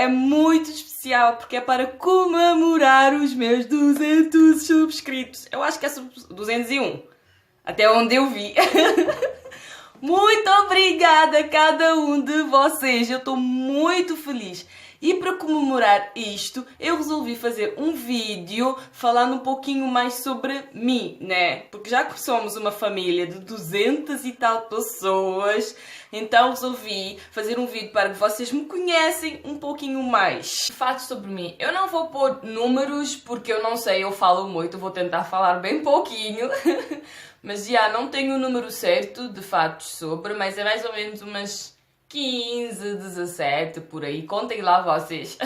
é muito especial porque é para comemorar os meus 200 subscritos. Eu acho que é 201, até onde eu vi. Muito obrigada a cada um de vocês, eu estou muito feliz. E para comemorar isto, eu resolvi fazer um vídeo falando um pouquinho mais sobre mim, né? Porque já que somos uma família de 200 e tal pessoas, então resolvi fazer um vídeo para que vocês me conhecem um pouquinho mais. Fatos sobre mim. Eu não vou pôr números porque eu não sei, eu falo muito, vou tentar falar bem pouquinho. Mas já não tenho o número certo de fatos sobre, mas é mais ou menos umas 15, 17, por aí. Contem lá vocês,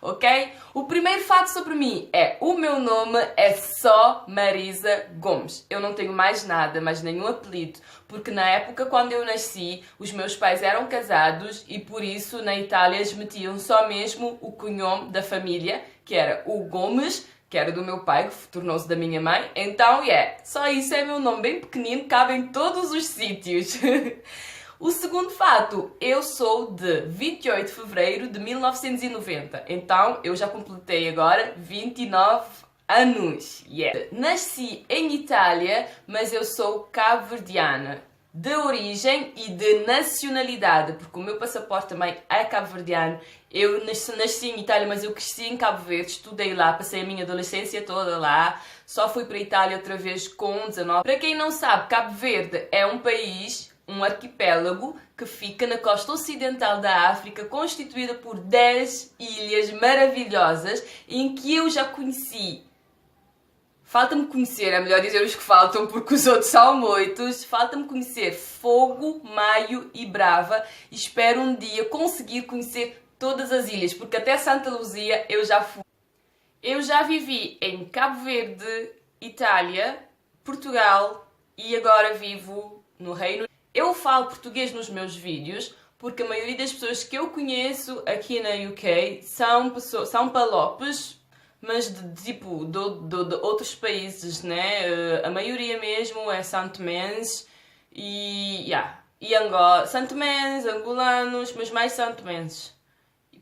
ok? O primeiro fato sobre mim é: o meu nome é só Marisa Gomes. Eu não tenho mais nada, mais nenhum apelido, porque na época quando eu nasci, os meus pais eram casados e por isso na Itália eles metiam só mesmo o cognome da família, que era o Gomes, que era do meu pai, que tornou-se da minha mãe. Então, só isso é meu nome bem pequenino, cabe em todos os sítios. O segundo fato, eu sou de 28 de fevereiro de 1990, então eu já completei agora 29 anos. Nasci em Itália, mas eu sou cabo-verdiana, de origem e de nacionalidade, porque o meu passaporte também é cabo-verdiano. Eu nasci em Itália, mas eu cresci em Cabo Verde, estudei lá, passei a minha adolescência toda lá, só fui para a Itália outra vez com 19. Para quem não sabe, Cabo Verde é um país, um arquipélago que fica na costa ocidental da África, constituída por 10 ilhas maravilhosas, em que eu já conheci. Falta-me conhecer, é melhor dizer os que faltam porque os outros são muitos. Falta-me conhecer Fogo, Maio e Brava e espero um dia conseguir conhecer todas as ilhas, porque até Santa Luzia eu já fui. Eu já vivi em Cabo Verde, Itália, Portugal e agora vivo no Reino Unido. Eu falo português nos meus vídeos porque a maioria das pessoas que eu conheço aqui na UK são palopes, mas de outros países, né? A maioria mesmo é santomenses e Angola, santomenses, angolanos, mas mais santomenses.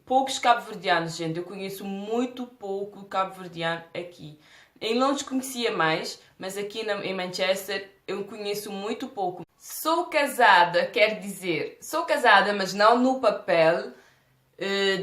Poucos cabo-verdianos, gente. Eu conheço muito pouco cabo-verdiano aqui. Em Londres conhecia mais, mas aqui em Manchester eu conheço muito pouco. Sou casada, quer dizer, sou casada, mas não no papel,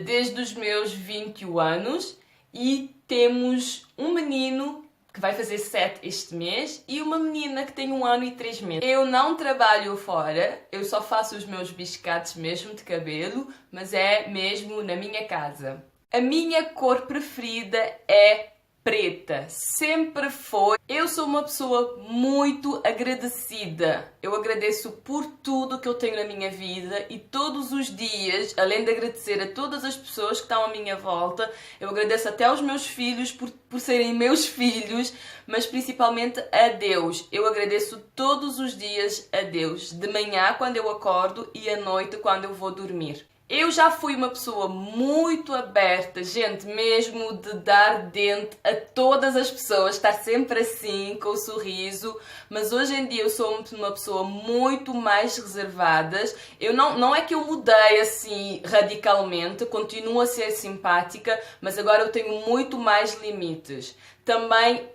desde os meus 21 anos e temos um menino que vai fazer 7 este mês e uma menina que tem 1 ano e 3 meses. Eu não trabalho fora, eu só faço os meus biscates mesmo de cabelo, mas é mesmo na minha casa. A minha cor preferida é preta, sempre foi. Eu sou uma pessoa muito agradecida. Eu agradeço por tudo que eu tenho na minha vida e todos os dias, além de agradecer a todas as pessoas que estão à minha volta, eu agradeço até aos meus filhos por serem meus filhos, mas principalmente a Deus. Eu agradeço todos os dias a Deus, de manhã quando eu acordo e à noite quando eu vou dormir. Eu já fui uma pessoa muito aberta, gente, mesmo de dar dente a todas as pessoas, estar sempre assim, com o sorriso, mas hoje em dia eu sou uma pessoa muito mais reservada. Eu não é que eu mudei assim radicalmente, continuo a ser simpática, mas agora eu tenho muito mais limites. Também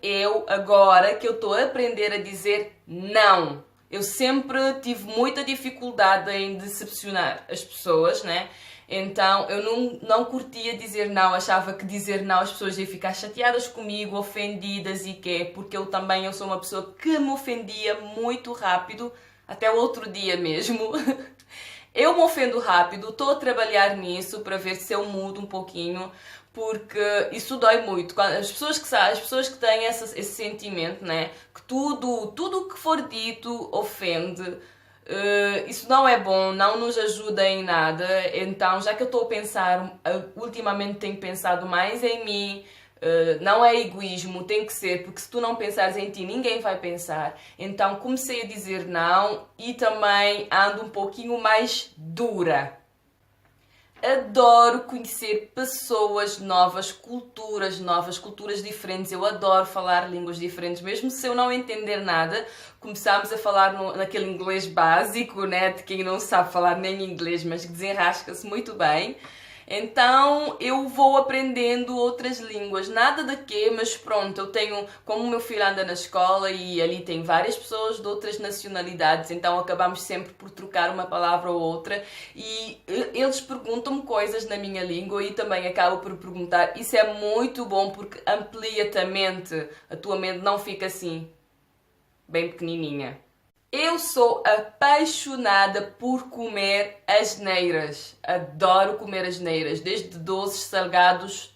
agora que eu estou a aprender a dizer não. Eu sempre tive muita dificuldade em decepcionar as pessoas, né? Então eu não curtia dizer não, achava que dizer não as pessoas iam ficar chateadas comigo, ofendidas porque eu sou uma pessoa que me ofendia muito rápido, até o outro dia mesmo. Eu me ofendo rápido, estou a trabalhar nisso para ver se eu mudo um pouquinho, porque isso dói muito. As pessoas que têm esse sentimento, né, que tudo que for dito ofende, isso não é bom, não nos ajuda em nada. Então, já que eu estou a pensar, ultimamente tenho pensado mais em mim, não é egoísmo, tem que ser, porque se tu não pensares em ti, ninguém vai pensar. Então comecei a dizer não e também ando um pouquinho mais dura. Adoro conhecer pessoas novas, culturas diferentes. Eu adoro falar línguas diferentes, mesmo se eu não entender nada. Começámos a falar naquele inglês básico, né, de quem não sabe falar nem inglês, mas que desenrasca-se muito bem. Então eu vou aprendendo outras línguas, nada de quê, mas pronto, eu tenho, como o meu filho anda na escola e ali tem várias pessoas de outras nacionalidades, então acabamos sempre por trocar uma palavra ou outra e eles perguntam-me coisas na minha língua e também acabo por perguntar. Isso é muito bom porque amplia-te a mente, a tua mente não fica assim, bem pequenininha. Eu sou apaixonada por comer asneiras. Adoro comer asneiras, desde doces, salgados,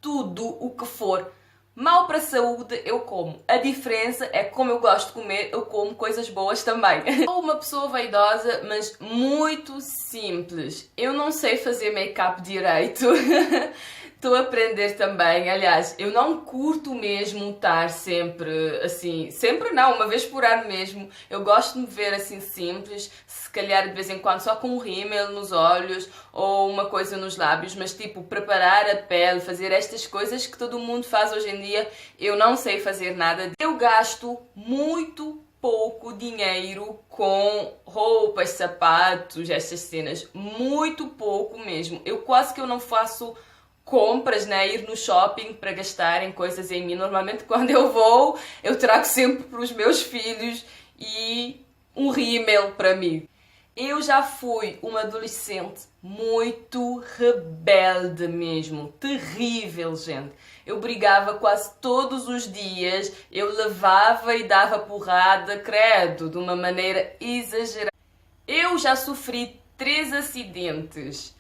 tudo o que for. Mal para a saúde, eu como. A diferença é que como eu gosto de comer, eu como coisas boas também. Sou uma pessoa vaidosa, mas muito simples. Eu não sei fazer make-up direito. Estou a aprender também. Aliás, eu não curto mesmo estar sempre assim, sempre não, uma vez por ano mesmo. Eu gosto de me ver assim simples, se calhar de vez em quando só com um rímel nos olhos ou uma coisa nos lábios, mas tipo, preparar a pele, fazer estas coisas que todo mundo faz hoje em dia, eu não sei fazer nada. Eu gasto muito pouco dinheiro com roupas, sapatos, estas cenas. Muito pouco mesmo. Eu quase que eu não faço compras, né, ir no shopping para gastarem coisas em mim. Normalmente quando eu vou, eu trago sempre para os meus filhos e um rímel para mim. Eu já fui uma adolescente muito rebelde mesmo, terrível, gente. Eu brigava quase todos os dias, eu levava e dava porrada, credo, de uma maneira exagerada. Eu já sofri 3 acidentes.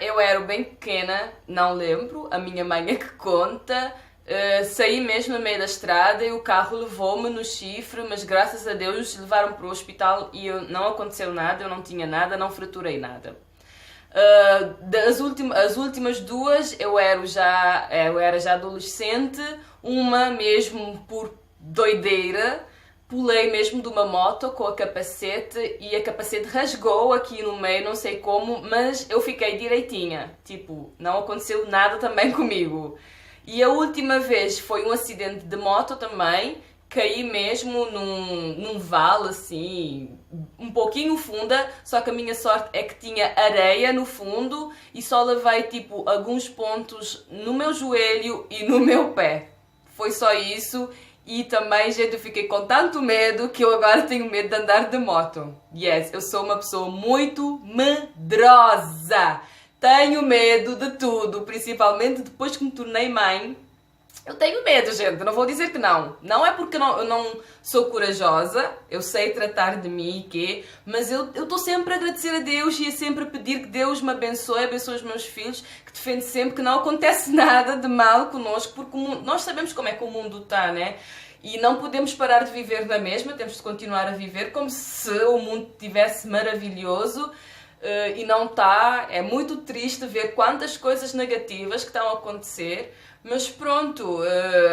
Eu era bem pequena, não lembro, a minha mãe é que conta. Saí mesmo no meio da estrada e o carro levou-me no chifre, mas graças a Deus levaram-me para o hospital e não aconteceu nada, eu não tinha nada, não fraturei nada. As últimas 2 eu era já adolescente, uma mesmo por doideira. Pulei mesmo de uma moto com a capacete e a capacete rasgou aqui no meio, não sei como, mas eu fiquei direitinha. Tipo, não aconteceu nada também comigo. E a última vez foi um acidente de moto também. Caí mesmo num vale assim, um pouquinho funda, só que a minha sorte é que tinha areia no fundo e só levei tipo alguns pontos no meu joelho e no meu pé. Foi só isso. E também, gente, eu fiquei com tanto medo que eu agora tenho medo de andar de moto. Yes, eu sou uma pessoa muito medrosa. Tenho medo de tudo, principalmente depois que me tornei mãe. Eu tenho medo, gente, não vou dizer que não. Não é porque eu não sou corajosa, eu sei tratar de mim mas eu estou sempre a agradecer a Deus e a sempre a pedir que Deus me abençoe os meus filhos, que defende sempre que não acontece nada de mal connosco, porque nós sabemos como é que o mundo está, né? E não podemos parar de viver na mesma, temos de continuar a viver como se o mundo estivesse maravilhoso. E não está, é muito triste ver quantas coisas negativas que estão a acontecer, mas pronto,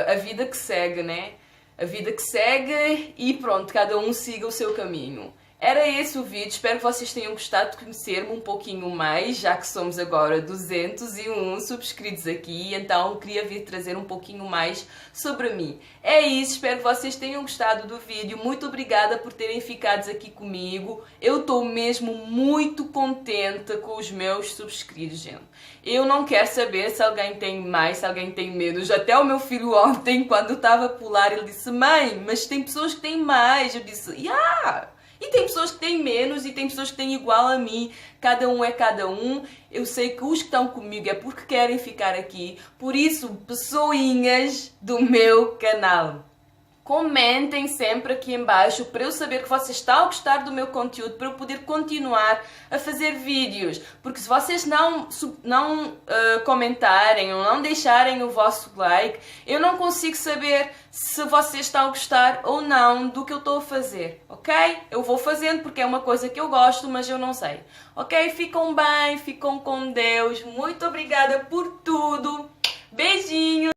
a vida que segue, né? A vida que segue e pronto, cada um siga o seu caminho. Era esse o vídeo, espero que vocês tenham gostado de conhecer-me um pouquinho mais, já que somos agora 201 subscritos aqui, então queria vir trazer um pouquinho mais sobre mim. É isso, espero que vocês tenham gostado do vídeo, muito obrigada por terem ficado aqui comigo, eu estou mesmo muito contente com os meus subscritos, gente. Eu não quero saber se alguém tem mais, se alguém tem menos, até o meu filho ontem, quando estava a pular, ele disse: mãe, mas tem pessoas que têm mais, eu disse: yeah! E tem pessoas que têm menos e tem pessoas que têm igual a mim. Cada um é cada um. Eu sei que os que estão comigo é porque querem ficar aqui. Por isso, pessoinhas do meu canal, comentem sempre aqui em baixo para eu saber que vocês estão a gostar do meu conteúdo, para eu poder continuar a fazer vídeos. Porque se vocês não comentarem ou não deixarem o vosso like, eu não consigo saber se vocês estão a gostar ou não do que eu estou a fazer, ok? Eu vou fazendo porque é uma coisa que eu gosto, mas eu não sei. Ok? Ficam bem, ficam com Deus. Muito obrigada por tudo. Beijinhos!